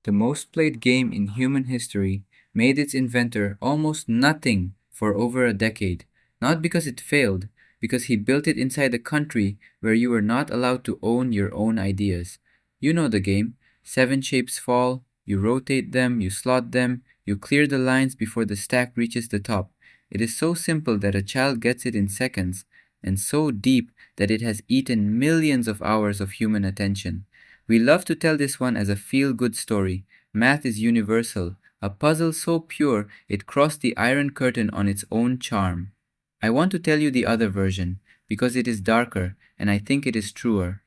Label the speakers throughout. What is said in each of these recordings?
Speaker 1: The most played game in human history made its inventor almost nothing for over a decade, not because it failed, because he built it inside a country where you were not allowed to own your own ideas. You know the game. Seven shapes fall, you rotate them, you slot them, you clear the lines before the stack reaches the top. It is so simple that a child gets it in seconds, and so deep that it has eaten millions of hours of human attention. We love to tell this one as a feel good story. Math is universal, a puzzle so pure it crossed the Iron Curtain on its own charm. I want to tell you the other version, because it is darker and I think it is truer.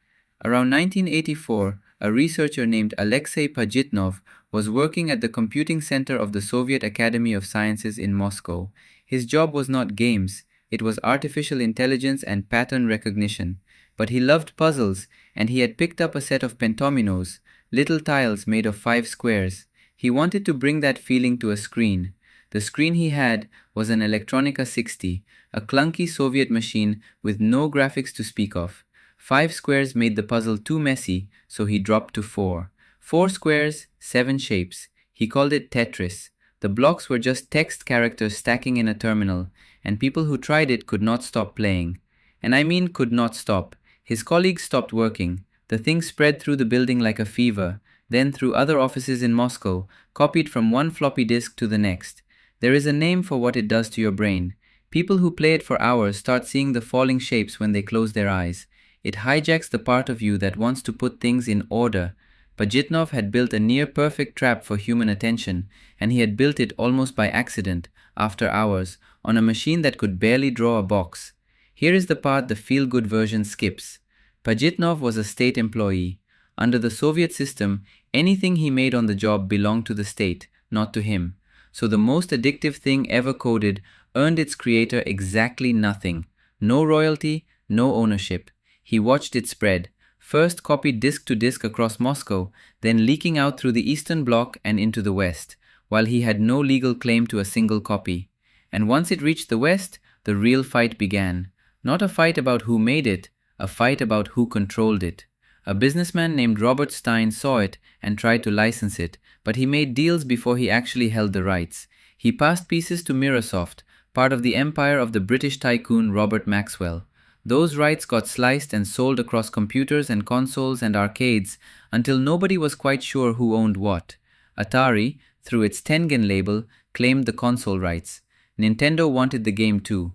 Speaker 1: Around 1984, a researcher named Alexey Pajitnov was working at the computing center of the Soviet Academy of Sciences in Moscow. His job was not games, it was artificial intelligence and pattern recognition. But he loved puzzles, and he had picked up a set of pentominos, little tiles made of 5 squares. He wanted to bring that feeling to a screen. The screen he had was an Electronica 60, a clunky Soviet machine with no graphics to speak of. 5 squares made the puzzle too messy, so he dropped to 4. 4 squares, 7 shapes. He called it Tetris. The blocks were just text characters stacking in a terminal, and people who tried it could not stop playing. And I mean could not stop. His colleagues stopped working. The thing spread through the building like a fever, then through other offices in Moscow, copied from one floppy disk to the next. There is a name for what it does to your brain. People who play it for hours start seeing the falling shapes when they close their eyes. It hijacks the part of you that wants to put things in order. Pajitnov had built a near-perfect trap for human attention, and he had built it almost by accident, after hours, on a machine that could barely draw a box. Here is the part the feel-good version skips. Pajitnov was a state employee. Under the Soviet system, anything he made on the job belonged to the state, not to him. So the most addictive thing ever coded earned its creator exactly nothing. No royalty, no ownership. He watched it spread, first copied disk to disk across Moscow, then leaking out through the Eastern Bloc and into the West, while he had no legal claim to a single copy. And once it reached the West, the real fight began. Not a fight about who made it, a fight about who controlled it. A businessman named Robert Stein saw it and tried to license it, but he made deals before he actually held the rights. He passed pieces to Microsoft, part of the empire of the British tycoon Robert Maxwell. Those rights got sliced and sold across computers and consoles and arcades until nobody was quite sure who owned what. Atari, through its Tengen label, claimed the console rights. Nintendo wanted the game too.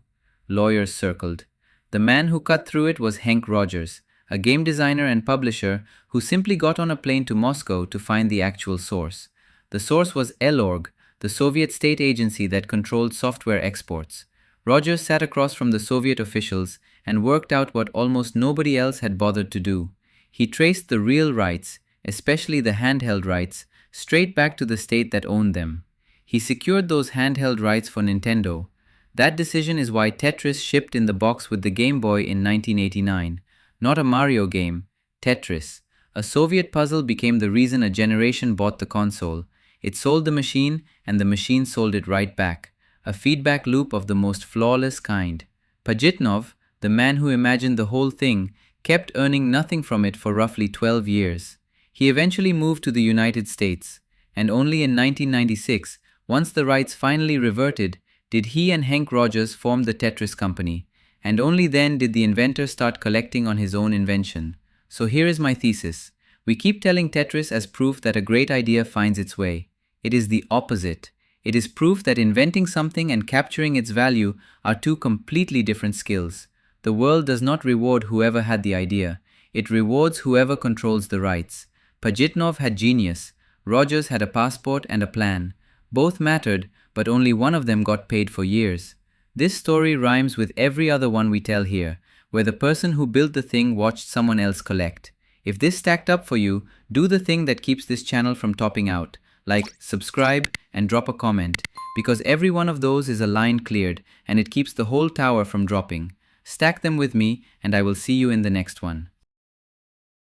Speaker 1: Lawyers circled. The man who cut through it was Henk Rogers, a game designer and publisher who simply got on a plane to Moscow to find the actual source. The source was L-Org, the Soviet state agency that controlled software exports. Rogers sat across from the Soviet officials and worked out what almost nobody else had bothered to do. He traced the real rights, especially the handheld rights, straight back to the state that owned them. He secured those handheld rights for Nintendo. That decision is why Tetris shipped in the box with the Game Boy in 1989. Not a Mario game, Tetris. A Soviet puzzle became the reason a generation bought the console. It sold the machine, and the machine sold it right back. A feedback loop of the most flawless kind. Pajitnov, the man who imagined the whole thing, kept earning nothing from it for roughly 12 years. He eventually moved to the United States, and only in 1996, once the rights finally reverted, did he and Henk Rogers form the Tetris company, and only then did the inventor start collecting on his own invention. So here is my thesis. We keep telling Tetris as proof that a great idea finds its way. It is the opposite. It is proof that inventing something and capturing its value are two completely different skills. The world does not reward whoever had the idea. It rewards whoever controls the rights. Pajitnov had genius. Rogers had a passport and a plan. Both mattered, but only one of them got paid for years. This story rhymes with every other one we tell here, where the person who built the thing watched someone else collect. If this stacked up for you, do the thing that keeps this channel from topping out, like subscribe and drop a comment, because every one of those is a line cleared and it keeps the whole tower from dropping. Stack them with me and I will see you in the next one.